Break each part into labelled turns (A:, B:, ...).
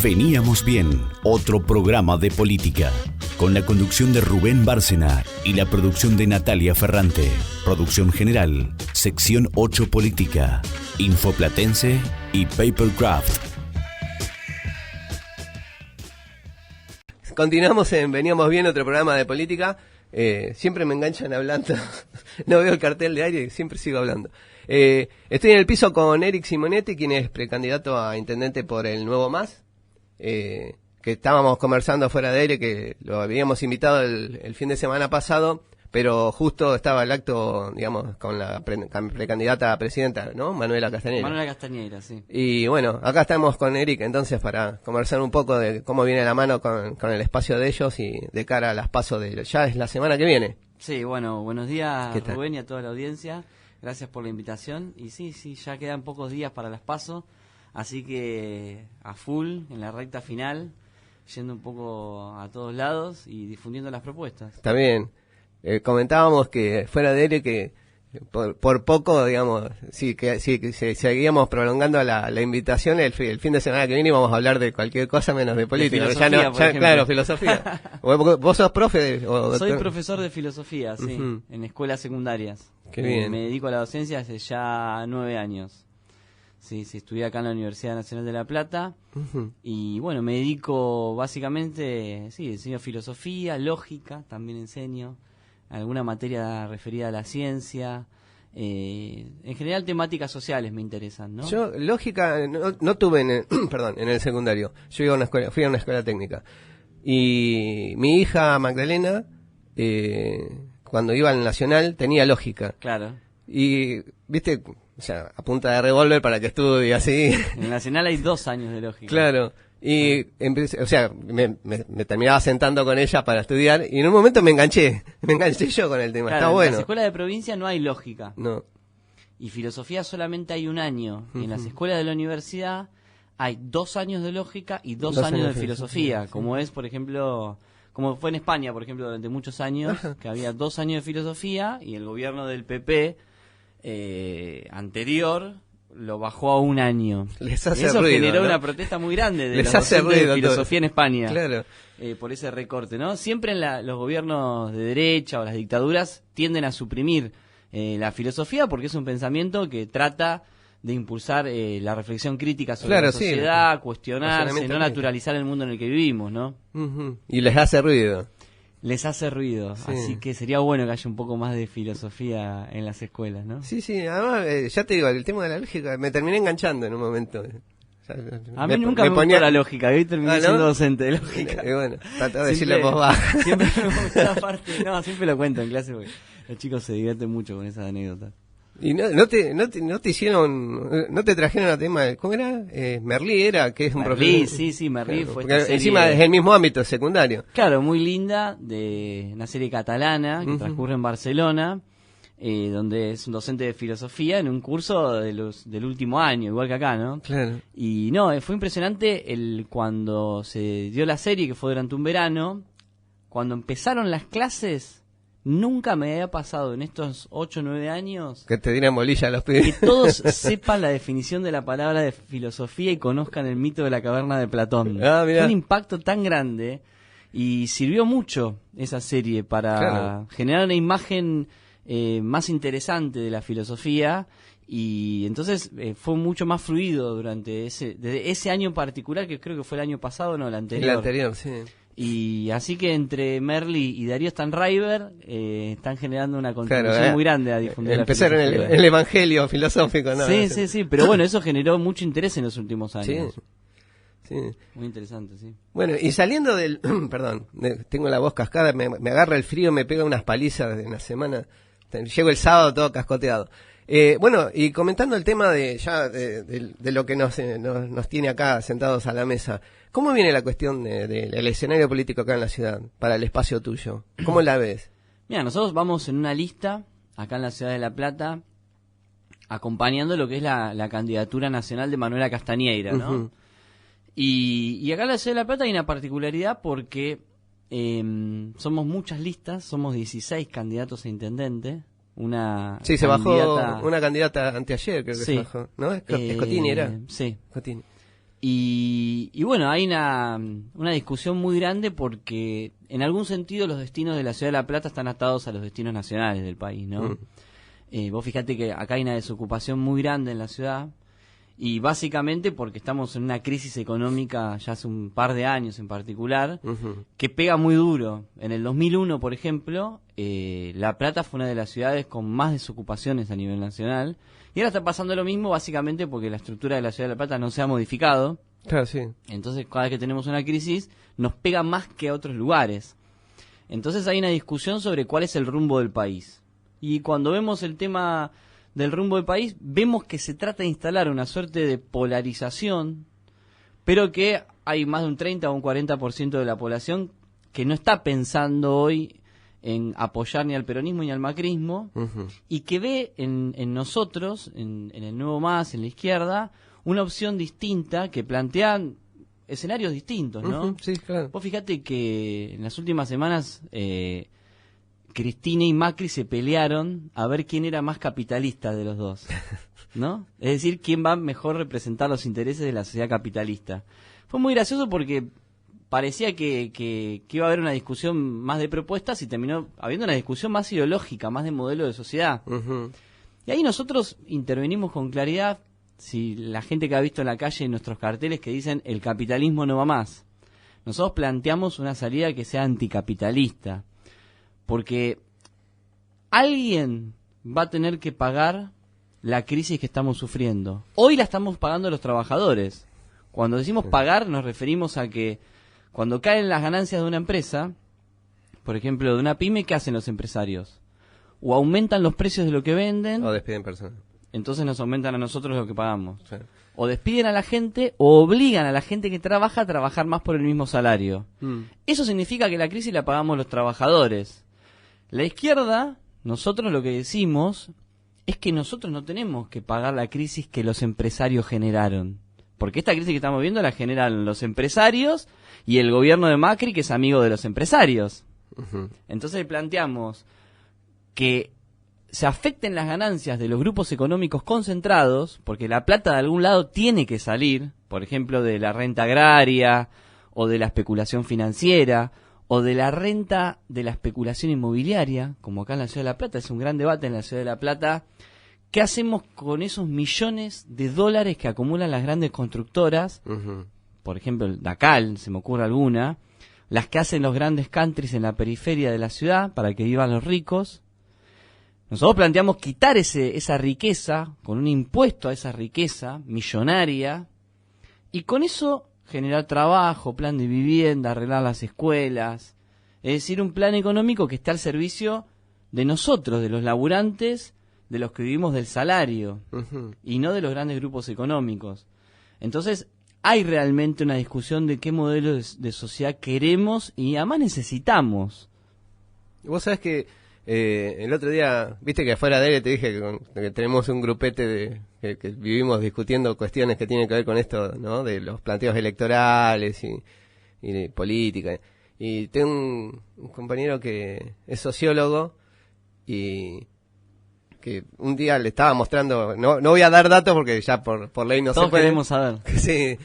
A: Veníamos bien, otro programa de política, con la conducción de Rubén Bárcena y la producción de Natalia Ferrante. Producción general, sección 8 política, Infoplatense y Papercraft.
B: Continuamos en Veníamos Bien, otro programa de política. Siempre me enganchan hablando. No veo el cartel de aire y siempre sigo hablando. Estoy en el piso con Eric Simonetti, quien es precandidato a intendente por el Nuevo Más. Que estábamos conversando fuera de aire, que lo habíamos invitado el fin de semana pasado, pero justo estaba el acto, digamos, con la precandidata a presidenta, ¿no? Manuela Castañeira.
C: Manuela Castañeira, sí.
B: Y bueno, acá estamos con Eric entonces para conversar un poco de cómo viene la mano con el espacio de ellos y de cara a las PASO ya es la semana que viene.
C: Sí, bueno, buenos días Rubén y a toda la audiencia. Gracias por la invitación. Y sí, ya quedan pocos días para las PASO, así que a full en la recta final, yendo un poco a todos lados y difundiendo las propuestas.
B: Está bien. Comentábamos que fuera de aire que por poco, digamos, que seguíamos prolongando la invitación. El fin de semana que viene íbamos a hablar de cualquier cosa menos de política.
C: Claro,
B: filosofía. ¿Vos sos profe?
C: Soy profesor de filosofía, sí, en escuelas secundarias.
B: Qué bien.
C: Me dedico a la docencia hace ya 9 años. Sí, estudié acá en la Universidad Nacional de La Plata. Y bueno, me dedico básicamente, enseño filosofía, lógica, también enseño alguna materia referida a la ciencia, en general temáticas sociales me interesan, ¿no?
B: Yo lógica no tuve en el secundario. Yo fui a una escuela técnica. Y mi hija Magdalena, cuando iba al Nacional, tenía lógica.
C: Claro.
B: Y, viste, o sea, a punta de revólver para que estudie así.
C: En el Nacional hay 2 años de lógica.
B: Claro. Y empecé, o sea, me terminaba sentando con ella para estudiar y en un momento me enganché yo con el tema.
C: Claro,
B: está bueno.
C: En las escuelas de provincia no hay lógica.
B: No.
C: Y filosofía solamente hay 1 año. En las escuelas de la universidad hay 2 años de lógica y 2 años de filosofía, sí. Como es, por ejemplo, como fue en España, por ejemplo, durante muchos años, que había 2 años de filosofía y el gobierno del PP anterior lo bajó a 1 año.
B: Les hace
C: Eso
B: ruido,
C: generó
B: ¿no?
C: una protesta muy grande de
B: Les
C: los
B: hace
C: docentes
B: ruido
C: de filosofía
B: todo.
C: en España.
B: Claro.
C: Por ese recorte, ¿no? Siempre en los gobiernos de derecha o las dictaduras tienden a suprimir la filosofía porque es un pensamiento que trata de impulsar la reflexión crítica sobre la sociedad, cuestionarse, no naturalizar el mundo en el que vivimos, ¿no?
B: Y les hace ruido.
C: Les hace ruido,
B: sí. Así
C: que sería bueno que haya un poco más de filosofía en las escuelas, ¿no?
B: Sí, además, ya te digo, el tema de la lógica, me terminé enganchando en un momento.
C: A mí nunca me gustó la lógica, hoy terminé siendo docente de lógica.
B: Bueno, traté de decirle vos baja.
C: Siempre me gustó la parte, siempre lo cuento en clase porque los chicos se divierten mucho con esas anécdotas.
B: Y no te hicieron, no te trajeron a tema, ¿cómo era? Merlí era, que es un profesor.
C: Sí, Merlí
B: claro,
C: fue
B: esta serie.
C: Encima
B: es el mismo ámbito secundario.
C: Claro, muy linda, de una serie catalana que transcurre en Barcelona, donde es un docente de filosofía en un curso del último año, igual que acá, ¿no?
B: Claro.
C: Y fue impresionante cuando se dio la serie, que fue durante un verano, cuando empezaron las clases. Nunca me había pasado en estos 8 o 9 años
B: que te dieran bolilla a los pibes.
C: Que todos sepan la definición de la palabra de filosofía y conozcan el mito de la caverna de Platón. Fue un impacto tan grande y sirvió mucho esa serie para generar una imagen más interesante de la filosofía y entonces fue mucho más fluido durante ese año en particular, que creo que fue el año pasado, no, el anterior.
B: El anterior, sí.
C: Y así que entre Merlí y Darío Stanraiver están generando una contribución muy grande a difundir
B: empezaron
C: la filosofía.
B: el evangelio filosófico, ¿no?
C: Sí, pero bueno, eso generó mucho interés en los últimos años.
B: Sí.
C: Muy interesante, sí.
B: Bueno, y saliendo del... perdón, tengo la voz cascada, me agarra el frío, me pega unas palizas en la semana. Llego el sábado todo cascoteado. Bueno, y comentando el tema de lo que nos tiene acá sentados a la mesa, ¿cómo viene la cuestión del escenario político acá en la ciudad, para el espacio tuyo? ¿Cómo la ves?
C: Mira, nosotros vamos en una lista, acá en la ciudad de La Plata, acompañando lo que es la candidatura nacional de Manuela Castañeira, ¿no? Y acá en la ciudad de La Plata hay una particularidad porque somos muchas listas, somos 16 candidatos a intendente.
B: Se bajó una candidata anteayer, creo que se bajó, ¿no? Escotini era.
C: Sí.
B: Scotini.
C: Y bueno, hay una discusión muy grande porque en algún sentido los destinos de la Ciudad de La Plata están atados a los destinos nacionales del país, ¿no? Vos fíjate que acá hay una desocupación muy grande en la ciudad, y básicamente porque estamos en una crisis económica ya hace un par de años en particular, que pega muy duro. En el 2001, por ejemplo, La Plata fue una de las ciudades con más desocupaciones a nivel nacional, y ahora está pasando lo mismo básicamente porque la estructura de la Ciudad de La Plata no se ha modificado.
B: Claro, sí.
C: Entonces cada vez que tenemos una crisis nos pega más que a otros lugares. Entonces hay una discusión sobre cuál es el rumbo del país. Y cuando vemos el tema del rumbo del país, vemos que se trata de instalar una suerte de polarización, pero que hay más de un 30 o un 40% de la población que no está pensando hoy en apoyar ni al peronismo ni al macrismo, y que ve en nosotros, en el Nuevo Más, en la izquierda, una opción distinta que plantean escenarios distintos, ¿no?
B: Sí, claro.
C: Vos fíjate que en las últimas semanas Cristina y Macri se pelearon a ver quién era más capitalista de los dos, ¿no? Es decir, quién va mejor a representar los intereses de la sociedad capitalista. Fue muy gracioso porque parecía que iba a haber una discusión más de propuestas y terminó habiendo una discusión más ideológica, más de modelo de sociedad. Y ahí nosotros intervenimos con claridad. Si la gente que ha visto en la calle nuestros carteles que dicen el capitalismo no va más, nosotros planteamos una salida que sea anticapitalista, porque alguien va a tener que pagar la crisis que estamos sufriendo. Hoy la estamos pagando los trabajadores. Cuando decimos pagar nos referimos a que cuando caen las ganancias de una empresa, por ejemplo de una pyme, ¿qué hacen los empresarios? O aumentan los precios de lo que venden,
B: o despiden personas.
C: Entonces nos aumentan a nosotros lo que pagamos.
B: Sí.
C: O despiden a la gente o obligan a la gente que trabaja a trabajar más por el mismo salario. Eso significa que la crisis la pagamos los trabajadores. La izquierda, nosotros lo que decimos es que nosotros no tenemos que pagar la crisis que los empresarios generaron. Porque esta crisis que estamos viendo la generan los empresarios y el gobierno de Macri, que es amigo de los empresarios. Entonces planteamos que se afecten las ganancias de los grupos económicos concentrados, porque la plata de algún lado tiene que salir, por ejemplo, de la renta agraria, o de la especulación financiera, o de la renta de la especulación inmobiliaria, como acá en la Ciudad de La Plata. Es un gran debate en la Ciudad de La Plata. ¿Qué hacemos con esos millones de dólares que acumulan las grandes constructoras? Por ejemplo, el Dacal, se me ocurre alguna, las que hacen los grandes countries en la periferia de la ciudad para que vivan los ricos. Nosotros planteamos quitar esa riqueza, con un impuesto a esa riqueza millonaria, y con eso generar trabajo, plan de vivienda, arreglar las escuelas. Es decir, un plan económico que esté al servicio de nosotros, de los laburantes, de los que vivimos del salario, y no de los grandes grupos económicos. Entonces, hay realmente una discusión de qué modelo de sociedad queremos y además necesitamos.
B: Vos sabés que el otro día, viste que afuera de él te dije que tenemos un grupete que vivimos discutiendo cuestiones que tienen que ver con esto, ¿no? De los planteos electorales y de política. Y tengo un compañero que es sociólogo y que un día le estaba mostrando, no voy a dar datos porque ya por ley no se puede.
C: Todos queremos saber.
B: Sí,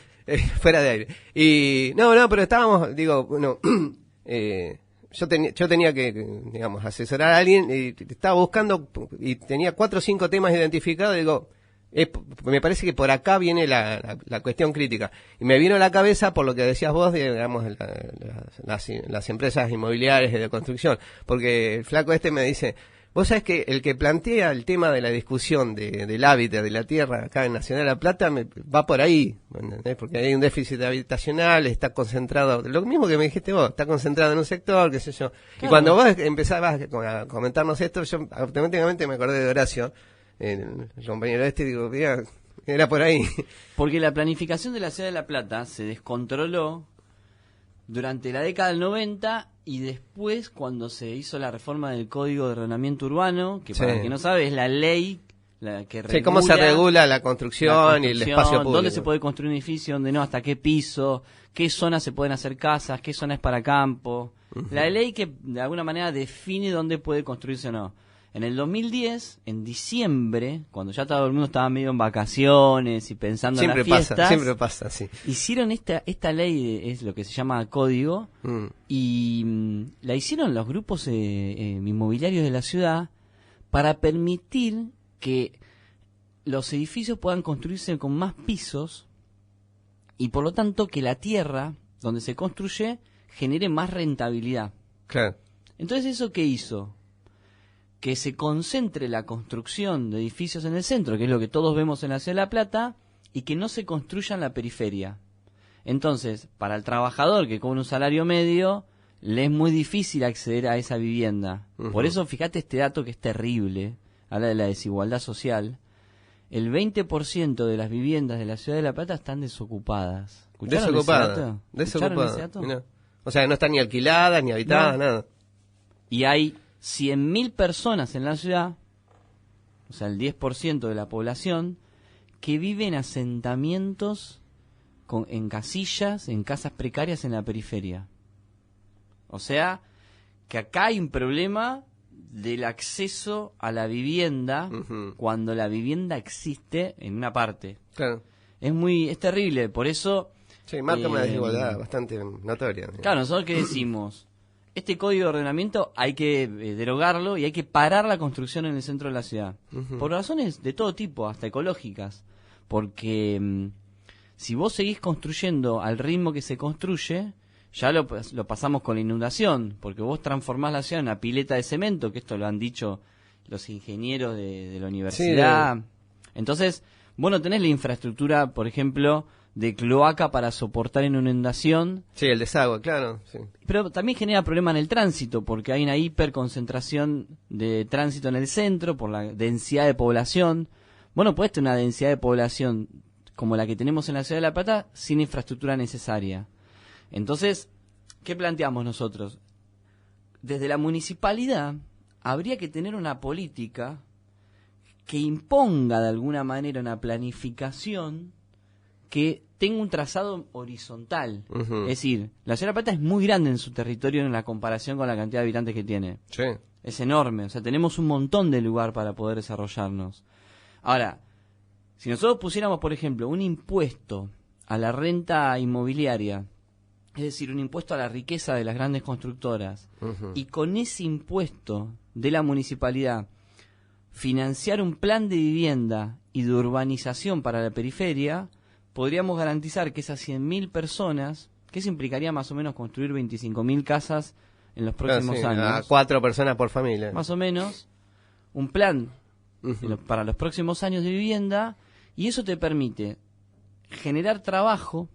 B: fuera de aire. Y no, pero estábamos, digo, bueno, yo tenía que, digamos, asesorar a alguien y estaba buscando y tenía 4 o 5 temas identificados y digo, me parece que por acá viene la cuestión crítica. Y me vino a la cabeza por lo que decías vos, digamos, las empresas inmobiliarias y de construcción. Porque el flaco me dice, vos sabés que el que plantea el tema de la discusión del hábitat de la tierra acá en Nacional de La Plata va por ahí, ¿entendés? Porque hay un déficit habitacional, está concentrado, lo mismo que me dijiste vos, está concentrado en un sector, qué sé yo. Claro. Y cuando vos empezabas a comentarnos esto, yo automáticamente me acordé de Horacio, el compañero digo, mira, era por ahí.
C: Porque la planificación de la Ciudad de La Plata se descontroló durante la década del 90 y después cuando se hizo la reforma del Código de Ordenamiento Urbano, que para el que no sabe es la ley que regula...
B: Sí, cómo se regula la construcción y el espacio público.
C: Dónde se puede construir un edificio, dónde no, hasta qué piso, qué zonas se pueden hacer casas, qué zona es para campo. La ley que de alguna manera define dónde puede construirse o no. En el 2010, en diciembre, cuando ya todo el mundo estaba medio en vacaciones y pensando en las fiestas,
B: siempre pasa, sí.
C: Hicieron esta ley, es lo que se llama código, y la hicieron los grupos inmobiliarios de la ciudad para permitir que los edificios puedan construirse con más pisos y por lo tanto que la tierra donde se construye genere más rentabilidad.
B: Claro.
C: Entonces, ¿eso qué hizo? Que se concentre la construcción de edificios en el centro, que es lo que todos vemos en la Ciudad de La Plata, y que no se construya en la periferia. Entonces, para el trabajador que cobra un salario medio, le es muy difícil acceder a esa vivienda. Por eso, fíjate este dato que es terrible, habla de la desigualdad social. El 20% de las viviendas de la Ciudad de La Plata están desocupadas. ¿Escucharon ese dato?
B: Desocupadas. O sea, no están ni alquiladas, ni habitadas, nada.
C: Y hay 100.000 personas en la ciudad, o sea, el 10% de la población, que vive en asentamientos en casillas, en casas precarias en la periferia. O sea, que acá hay un problema del acceso a la vivienda cuando la vivienda existe en una parte.
B: Claro.
C: Es terrible, por eso...
B: Sí, marca una desigualdad bastante notoria.
C: Claro, nosotros ¿qué decimos? Este código de ordenamiento hay que derogarlo y hay que parar la construcción en el centro de la ciudad. Por razones de todo tipo, hasta ecológicas. Porque si vos seguís construyendo al ritmo que se construye, ya lo pasamos con la inundación. Porque vos transformás la ciudad en una pileta de cemento, que esto lo han dicho los ingenieros de la universidad. Sí, Entonces, vos no tenés la infraestructura, por ejemplo, de cloaca para soportar en una inundación.
B: Sí, el desagüe, claro. Sí.
C: Pero también genera problema en el tránsito, porque hay una hiperconcentración de tránsito en el centro por la densidad de población. Bueno, puede tener una densidad de población como la que tenemos en la Ciudad de La Plata sin infraestructura necesaria. Entonces, ¿qué planteamos nosotros? Desde la municipalidad habría que tener una política que imponga de alguna manera una planificación que tenga un trazado horizontal. Es decir, la Ciudad de La Plata es muy grande en su territorio en la comparación con la cantidad de habitantes que tiene.
B: Sí.
C: Es enorme, o sea, tenemos un montón de lugar para poder desarrollarnos. Ahora, si nosotros pusiéramos, por ejemplo, un impuesto a la renta inmobiliaria, es decir, un impuesto a la riqueza de las grandes constructoras, y con ese impuesto de la municipalidad financiar un plan de vivienda y de urbanización para la periferia, podríamos garantizar que esas 100.000 personas, que eso implicaría más o menos construir 25.000 casas en los próximos años.
B: A 4 personas por familia.
C: Más o menos, un plan para los próximos años de vivienda, y eso te permite generar trabajo,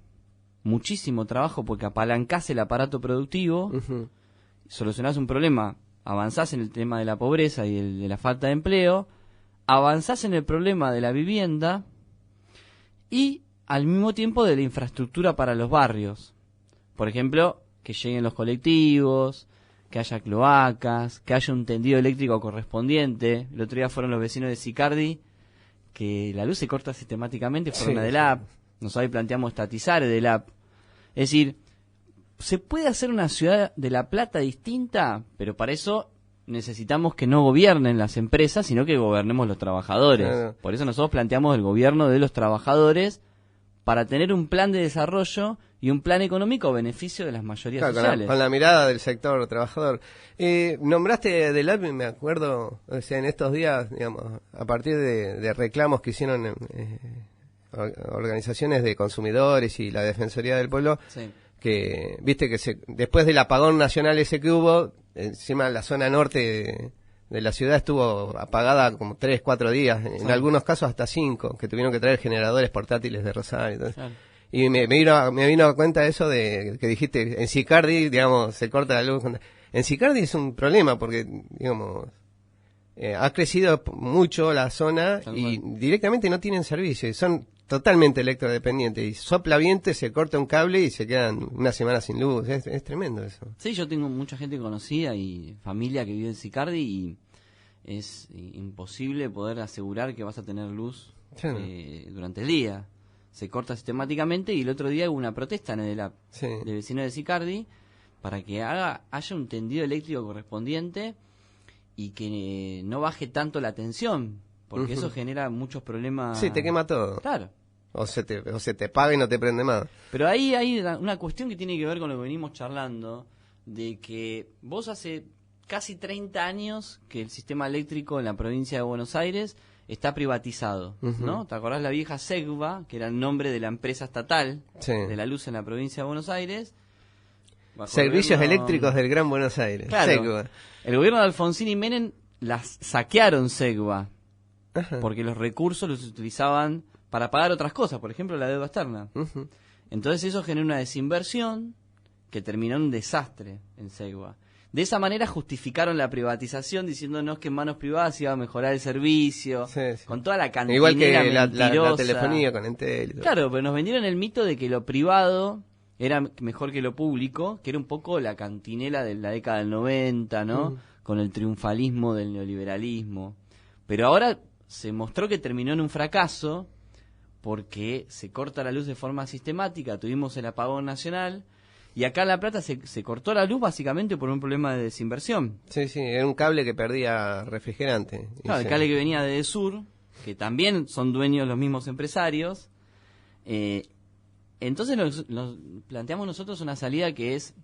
C: muchísimo trabajo, porque apalancás el aparato productivo, solucionás un problema, avanzás en el tema de la pobreza y de la falta de empleo, avanzás en el problema de la vivienda y al mismo tiempo de la infraestructura para los barrios. Por ejemplo, que lleguen los colectivos, que haya cloacas, que haya un tendido eléctrico correspondiente. El otro día fueron los vecinos de Sicardi, que la luz se corta sistemáticamente, fueron a DELAP. Nosotros ahí planteamos estatizar DELAP. Es decir, se puede hacer una ciudad de La Plata distinta, pero para eso necesitamos que no gobiernen las empresas, sino que gobernemos los trabajadores. Por eso nosotros planteamos el gobierno de los trabajadores, para tener un plan de desarrollo y un plan económico a beneficio de las mayorías sociales.
B: Con la mirada del sector trabajador. Nombraste DELAP, me acuerdo, o sea, en estos días, digamos, a partir de reclamos que hicieron organizaciones de consumidores y la Defensoría del Pueblo, que viste que después del apagón nacional ese que hubo, encima la zona norte de la ciudad estuvo apagada como 3, 4 días, en algunos casos hasta 5, que tuvieron que traer generadores portátiles de Rosario. Y me vino a cuenta eso de que dijiste, en Sicardi, digamos, se corta la luz. En Sicardi es un problema porque, digamos, ha crecido mucho la zona y directamente no tienen servicio, y son totalmente electrodependientes, y sopla viento, se corta un cable y se quedan una semana sin luz. Es tremendo eso.
C: Sí, yo tengo mucha gente conocida y familia que vive en Sicardi, y es imposible poder asegurar que vas a tener luz durante el día. Se corta sistemáticamente, y el otro día hubo una protesta en el de vecinos de Sicardi para que haya un tendido eléctrico correspondiente, y que no baje tanto la tensión, porque eso genera muchos problemas.
B: Sí, te quema todo.
C: Claro.
B: O se te paga y no te prende más.
C: Pero ahí hay una cuestión que tiene que ver con lo que venimos charlando, de que vos hace casi 30 años que el sistema eléctrico en la provincia de Buenos Aires está privatizado, ¿no? ¿Te acordás la vieja SEGBA, que era el nombre de la empresa estatal de la luz en la provincia de Buenos Aires?
B: Servicios Eléctricos del Gran Buenos Aires.
C: Claro,
B: SEGBA.
C: El gobierno de Alfonsín y Menem las saquearon SEGBA, porque los recursos los utilizaban para pagar otras cosas, por ejemplo la deuda externa. Entonces eso generó una desinversión que terminó en un desastre en SEGBA. De esa manera justificaron la privatización diciéndonos que en manos privadas iba a mejorar el servicio, con toda la cantinera
B: igual que
C: mentirosa.
B: La telefonía con Entel.
C: Claro, pero nos vendieron el mito de que lo privado era mejor que lo público, que era un poco la cantinela de la década del 90, ¿no? Con el triunfalismo del neoliberalismo. Pero ahora se mostró que terminó en un fracaso porque se corta la luz de forma sistemática, tuvimos el apagón nacional. Y acá en La Plata se cortó la luz básicamente por un problema de desinversión.
B: Sí, era un cable que perdía refrigerante.
C: Claro, el cable que venía de Sur, que también son dueños los mismos empresarios. Entonces nos planteamos nosotros una salida que es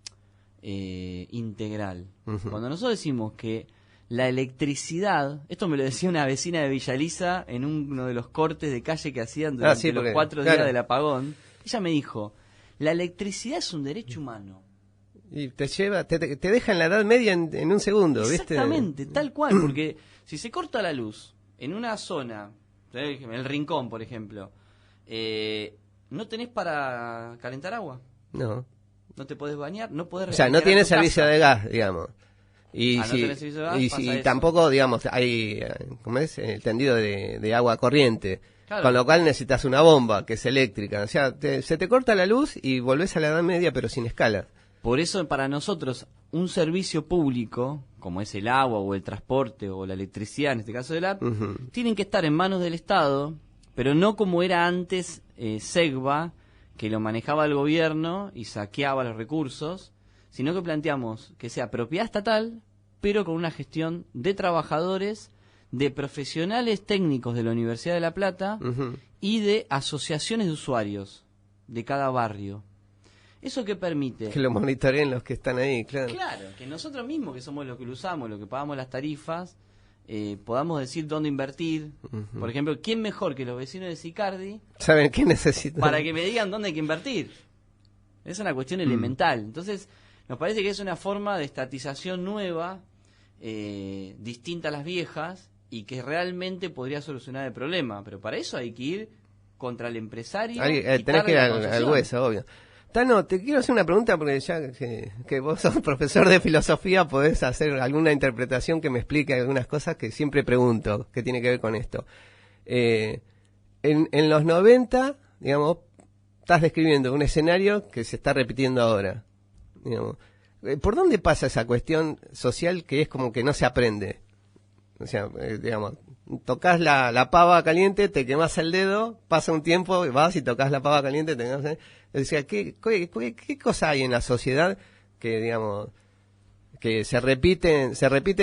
C: integral. Cuando nosotros decimos que la electricidad, esto me lo decía una vecina de Villa Lisa en uno de los cortes de calle que hacían durante los 4 días del apagón, ella me dijo: la electricidad es un derecho humano.
B: Y te deja en la Edad Media en un segundo, ¿viste?
C: Exactamente, tal cual, porque si se corta la luz en una zona, en el Rincón, por ejemplo, ¿no tenés para calentar agua?
B: No.
C: ¿No te podés bañar? ¿No podés
B: o sea, no tienes servicio de gas, digamos. Y
C: no tenés servicio de gas,
B: y tampoco, digamos, hay, ¿cómo es? El tendido de agua corriente. Claro. Con lo cual necesitas una bomba que es eléctrica. O sea, se te corta la luz y volvés a la Edad Media, pero sin escala.
C: Por eso, para nosotros, un servicio público, como es el agua o el transporte o la electricidad, en este caso del app, tienen que estar en manos del Estado, pero no como era antes SEGBA, que lo manejaba el gobierno y saqueaba los recursos, sino que planteamos que sea propiedad estatal, pero con una gestión de trabajadores, de profesionales técnicos de la Universidad de La Plata y de asociaciones de usuarios de cada barrio. ¿Eso qué permite?
B: Que lo monitoreen los que están ahí, claro.
C: Claro, que nosotros mismos, que somos los que lo usamos, los que pagamos las tarifas, podamos decir dónde invertir. Por ejemplo, ¿quién mejor que los vecinos de Sicardi?
B: ¿Saben qué necesitan?
C: Para que me digan dónde hay que invertir. Es una cuestión elemental. Entonces, nos parece que es una forma de estatización nueva, distinta a las viejas, y que realmente podría solucionar el problema. Pero para eso hay que ir contra el empresario.
B: Tenés que ir al hueso, obvio. Tano, te quiero hacer una pregunta, porque ya que vos sos profesor de filosofía, podés hacer alguna interpretación que me explique algunas cosas que siempre pregunto, que tiene que ver con esto. En los 90, digamos, estás describiendo un escenario que se está repitiendo ahora. Digamos, ¿por dónde pasa esa cuestión social que es como que no se aprende? O sea, digamos, tocas la pava caliente, te quemas el dedo, pasa un tiempo, vas y tocas la pava caliente, te quemas el... O sea, ¿qué cosa hay en la sociedad que, digamos, que se repiten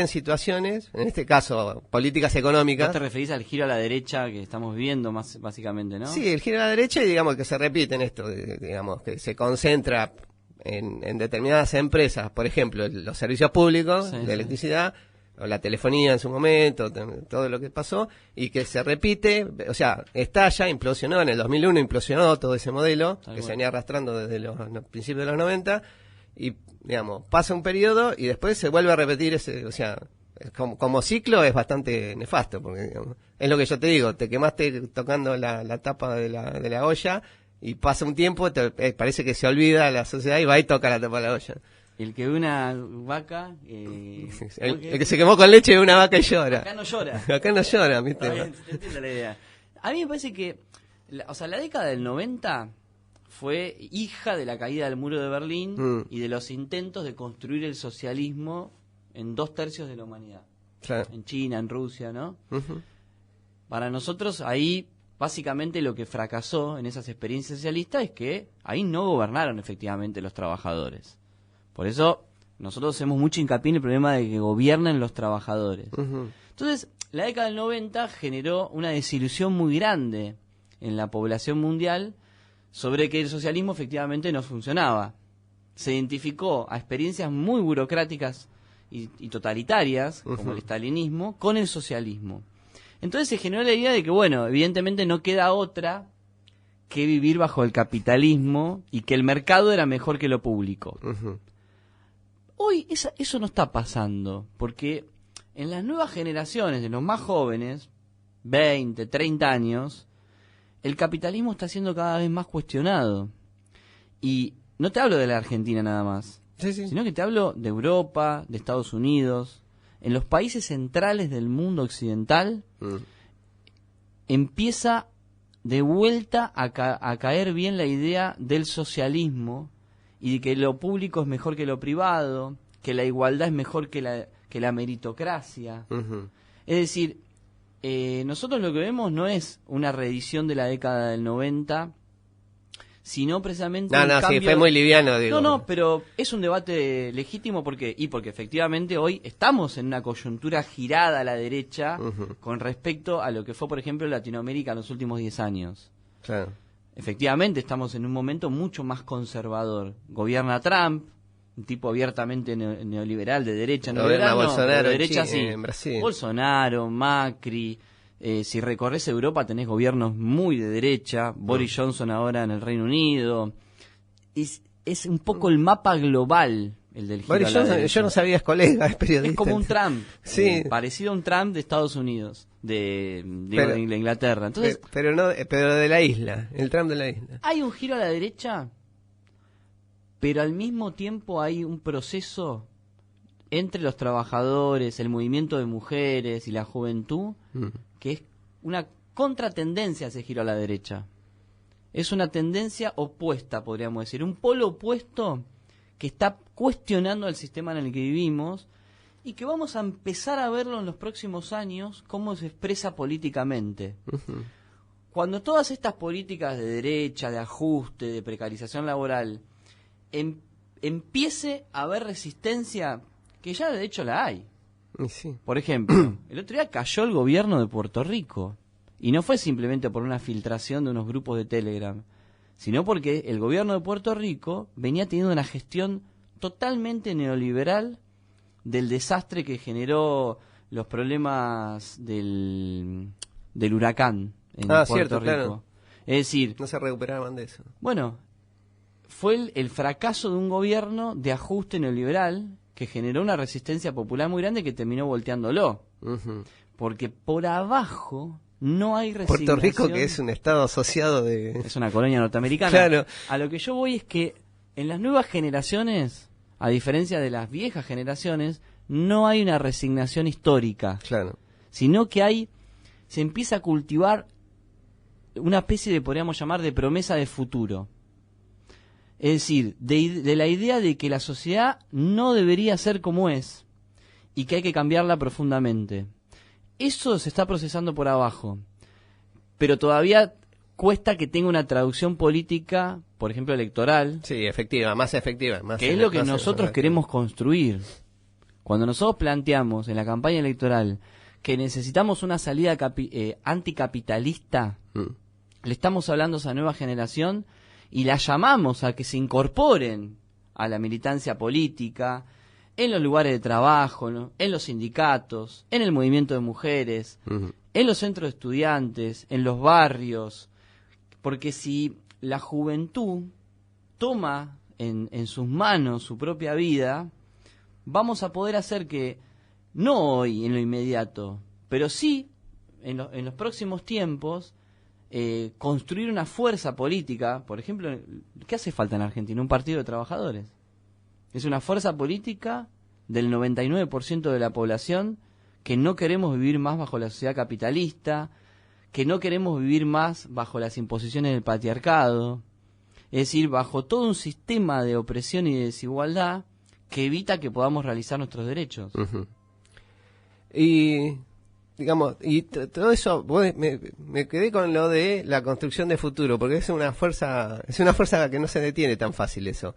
B: situaciones, en este caso, políticas económicas?
C: ¿Vos te referís al giro a la derecha que estamos viviendo, más básicamente, no?
B: Sí, el giro a la derecha, y digamos que se repiten esto, digamos, que se concentra en determinadas empresas, por ejemplo, los servicios públicos de electricidad, o la telefonía en su momento, todo lo que pasó, y que se repite, o sea, estalla, implosionó, en el 2001 implosionó todo ese modelo, que se venía arrastrando desde los principios de los 90, y, digamos, pasa un periodo y después se vuelve a repetir ese, o sea, como ciclo es bastante nefasto, porque, digamos, es lo que yo te digo, te quemaste tocando la tapa de la olla, y pasa un tiempo, parece que se olvida la sociedad y va y toca la tapa de la olla.
C: El que ve una vaca...
B: el que se quemó con leche ve una vaca y llora.
C: Acá no llora.
B: Acá no llora, ¿viste?
C: Bien, te entiendo la idea. A mí me parece que... la década del 90 fue hija de la caída del muro de Berlín y de los intentos de construir el socialismo en 2/3 de la humanidad. Claro. En China, en Rusia, ¿no? Para nosotros ahí... Básicamente lo que fracasó en esas experiencias socialistas es que ahí no gobernaron efectivamente los trabajadores. Por eso nosotros hacemos mucho hincapié en el problema de que gobiernan los trabajadores.
B: Uh-huh.
C: Entonces, la década del 90 generó una desilusión muy grande en la población mundial sobre que el socialismo efectivamente no funcionaba. Se identificó a experiencias muy burocráticas y totalitarias, uh-huh, como el estalinismo, con el socialismo. Entonces se generó la idea de que, bueno, evidentemente no queda otra que vivir bajo el capitalismo y que el mercado era mejor que lo público.
B: Uh-huh.
C: Hoy eso no está pasando, porque en las nuevas generaciones de los más jóvenes, 20, 30 años, el capitalismo está siendo cada vez más cuestionado. Y no te hablo de la Argentina nada más,
B: sí, sí,
C: sino que te hablo de Europa, de Estados Unidos. En los países centrales del mundo occidental empieza de vuelta a caer bien la idea del socialismo y de que lo público es mejor que lo privado, que la igualdad es mejor que la meritocracia.
B: Uh-huh.
C: Es decir, nosotros lo que vemos no es una reedición de la década del 90, sino precisamente un cambio...
B: sí, fue muy liviano, digo.
C: No, pero es un debate legítimo porque efectivamente hoy estamos en una coyuntura girada a la derecha, uh-huh, con respecto a lo que fue, por ejemplo, Latinoamérica en los últimos 10 años.
B: Claro.
C: Efectivamente estamos en un momento mucho más conservador. Gobierna Trump, un tipo abiertamente neoliberal, de derecha,
B: Gobierna Bolsonaro,
C: de derecha sí.
B: En Brasil.
C: Bolsonaro, Macri... si recorres Europa tenés gobiernos muy de derecha, Boris Johnson ahora en el Reino Unido. Es un poco el mapa global el del giro
B: Boris
C: a la
B: Johnson,
C: derecha.
B: yo no sabía, es colega, es periodista.
C: Es como un Trump,
B: sí,
C: parecido a un Trump de Estados Unidos, de Inglaterra. Entonces,
B: pero de la isla, el Trump de la isla.
C: Hay un giro a la derecha, pero al mismo tiempo hay un proceso entre los trabajadores, el movimiento de mujeres y la juventud, que es una contratendencia a ese giro a la derecha. Es una tendencia opuesta, podríamos decir, un polo opuesto que está cuestionando el sistema en el que vivimos y que vamos a empezar a verlo en los próximos años, cómo se expresa políticamente.
B: Uh-huh.
C: Cuando todas estas políticas de derecha, de ajuste, de precarización laboral, empiece a haber resistencia, que ya de hecho la hay.
B: Sí.
C: Por ejemplo, el otro día cayó el gobierno de Puerto Rico, y no fue simplemente por una filtración de unos grupos de Telegram, sino porque el gobierno de Puerto Rico venía teniendo una gestión totalmente neoliberal del desastre que generó los problemas del huracán en Puerto
B: cierto,
C: Rico.
B: Claro.
C: Es decir,
B: no se recuperaban de eso.
C: Bueno, fue el fracaso de un gobierno de ajuste neoliberal que generó una resistencia popular muy grande que terminó volteándolo.
B: Uh-huh.
C: Porque por abajo no hay resignación.
B: Puerto Rico, que es un estado asociado de...
C: Es una colonia norteamericana.
B: Claro.
C: A lo que yo voy es que en las nuevas generaciones, a diferencia de las viejas generaciones, no hay una resignación histórica.
B: Claro.
C: Sino que se empieza a cultivar una especie de, podríamos llamar, de promesa de futuro. Es decir, de la idea de que la sociedad no debería ser como es y que hay que cambiarla profundamente. Eso se está procesando por abajo, pero todavía cuesta que tenga una traducción política, por ejemplo, electoral.
B: Sí, más efectiva.
C: Que es lo que nosotros queremos construir. Cuando nosotros planteamos en la campaña electoral que necesitamos una salida anticapitalista, le estamos hablando a esa nueva generación y la llamamos a que se incorporen a la militancia política, en los lugares de trabajo, ¿no? En los sindicatos, en el movimiento de mujeres, en los centros de estudiantes, en los barrios. Porque si la juventud toma en sus manos su propia vida, vamos a poder hacer que, no hoy en lo inmediato, pero sí en los próximos tiempos, construir una fuerza política. Por ejemplo, ¿qué hace falta en Argentina? Un partido de trabajadores. Es una fuerza política del 99% de la población que no queremos vivir más bajo la sociedad capitalista, que no queremos vivir más bajo las imposiciones del patriarcado, es decir, bajo todo un sistema de opresión y de desigualdad que evita que podamos realizar nuestros derechos.
B: Uh-huh. Y digamos, todo eso, me quedé con lo de la construcción de futuro, porque es una fuerza que no se detiene tan fácil eso.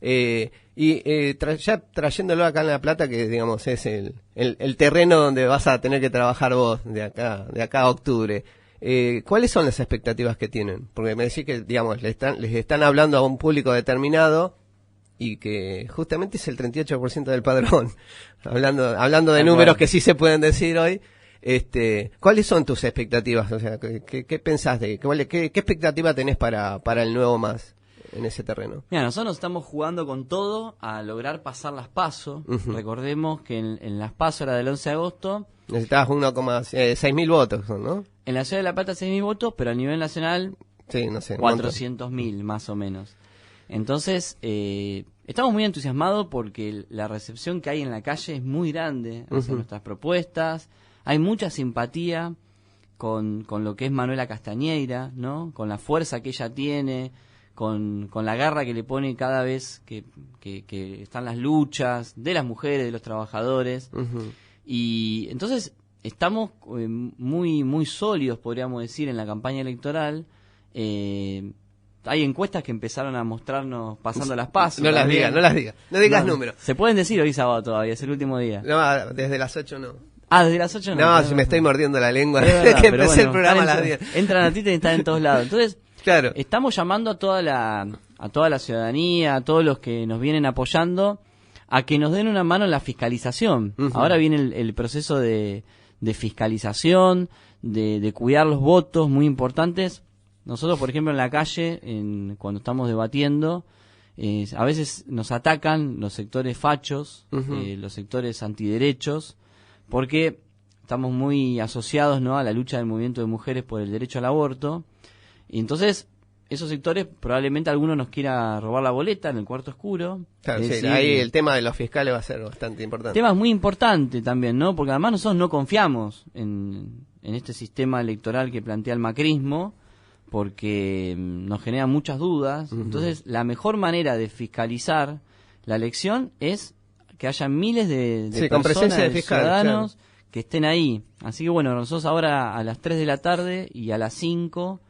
B: Ya trayéndolo acá en La Plata, que digamos es el terreno donde vas a tener que trabajar vos de acá a octubre, ¿cuáles son las expectativas que tienen? Porque me decís que, digamos, les están hablando a un público determinado y que justamente es el 38% del padrón. hablando de números que sí se pueden decir hoy, ¿cuáles son tus expectativas? O sea, ¿qué pensás qué expectativa tenés para el nuevo MAS en ese terreno?
C: Mira, nosotros estamos jugando con todo a lograr pasar las PASO. Recordemos que en las PASO era del 11 de agosto.
B: Necesitabas 6.000 votos, ¿no?
C: En la ciudad de La Plata 6.000 votos, pero a nivel nacional
B: sí, no sé,
C: 400.000 más o menos. Entonces, estamos muy entusiasmados porque la recepción que hay en la calle es muy grande hacia nuestras propuestas. Hay mucha simpatía con lo que es Manuela Castañeira, ¿no? Con la fuerza que ella tiene, con la garra que le pone cada vez que están las luchas de las mujeres, de los trabajadores. Y entonces estamos muy muy sólidos, podríamos decir, en la campaña electoral. Hay encuestas que empezaron a mostrarnos pasando las PASO.
B: No las digas. No digas números.
C: Se pueden decir hoy sábado todavía, es el último día.
B: No, desde las 8 no.
C: Ah, desde las 8 no.
B: No, si me estoy mordiendo la lengua desde que empecé el programa a las 10.
C: Entran a ti y están en todos lados. Entonces,
B: claro,
C: estamos llamando a toda la ciudadanía, a todos los que nos vienen apoyando, a que nos den una mano en la fiscalización. Ahora viene el proceso de fiscalización, de cuidar los votos, muy importantes. Nosotros, por ejemplo, en la calle, cuando estamos debatiendo, a veces nos atacan los sectores fachos, los sectores antiderechos, porque estamos muy asociados, ¿no?, a la lucha del movimiento de mujeres por el derecho al aborto. Y entonces, esos sectores, probablemente alguno nos quiera robar la boleta en el cuarto oscuro.
B: Claro, sí, ahí el tema de los fiscales va a ser bastante importante.
C: Tema muy importante también, ¿no? Porque además nosotros no confiamos en este sistema electoral que plantea el macrismo, porque nos genera muchas dudas. Entonces, la mejor manera de fiscalizar la elección es que haya miles de personas, de ciudadanos, claro, que estén ahí. Así que bueno, nosotros ahora a las 3 de la tarde y a las 5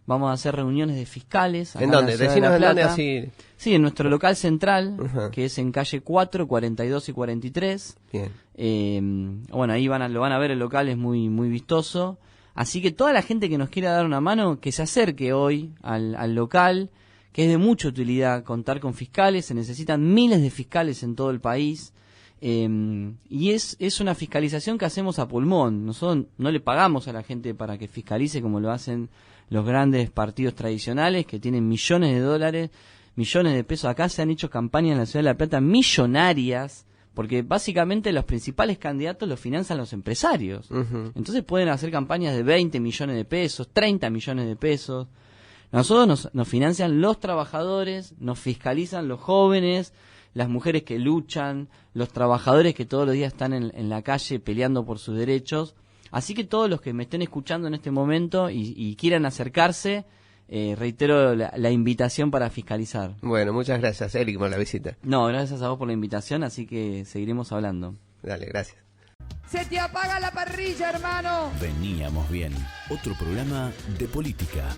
C: vamos a hacer reuniones de fiscales.
B: ¿En dónde? Decinos en dónde, así.
C: Sí, en nuestro local central, que es en calle 4, 42 y 43.
B: Bien.
C: Bueno, ahí lo van a ver, el local es muy, muy vistoso. Así que toda la gente que nos quiera dar una mano, que se acerque hoy al local, que es de mucha utilidad contar con fiscales. Se necesitan miles de fiscales en todo el país. Y es una fiscalización que hacemos a pulmón. Nosotros no le pagamos a la gente para que fiscalice como lo hacen los grandes partidos tradicionales, que tienen millones de dólares, millones de pesos. Acá se han hecho campañas en la Ciudad de La Plata millonarias, porque básicamente los principales candidatos los financian los empresarios. Entonces pueden hacer campañas de 20 millones de pesos, 30 millones de pesos. Nosotros nos financian los trabajadores, nos fiscalizan los jóvenes, las mujeres que luchan, los trabajadores que todos los días están en la calle peleando por sus derechos. Así que todos los que me estén escuchando en este momento y quieran acercarse, reitero la invitación para fiscalizar.
B: Bueno, muchas gracias, Eric, por la visita.
C: No, gracias a vos por la invitación, así que seguiremos hablando.
B: Dale, gracias.
D: ¡Se te apaga la parrilla, hermano!
A: Veníamos bien. Otro programa de política.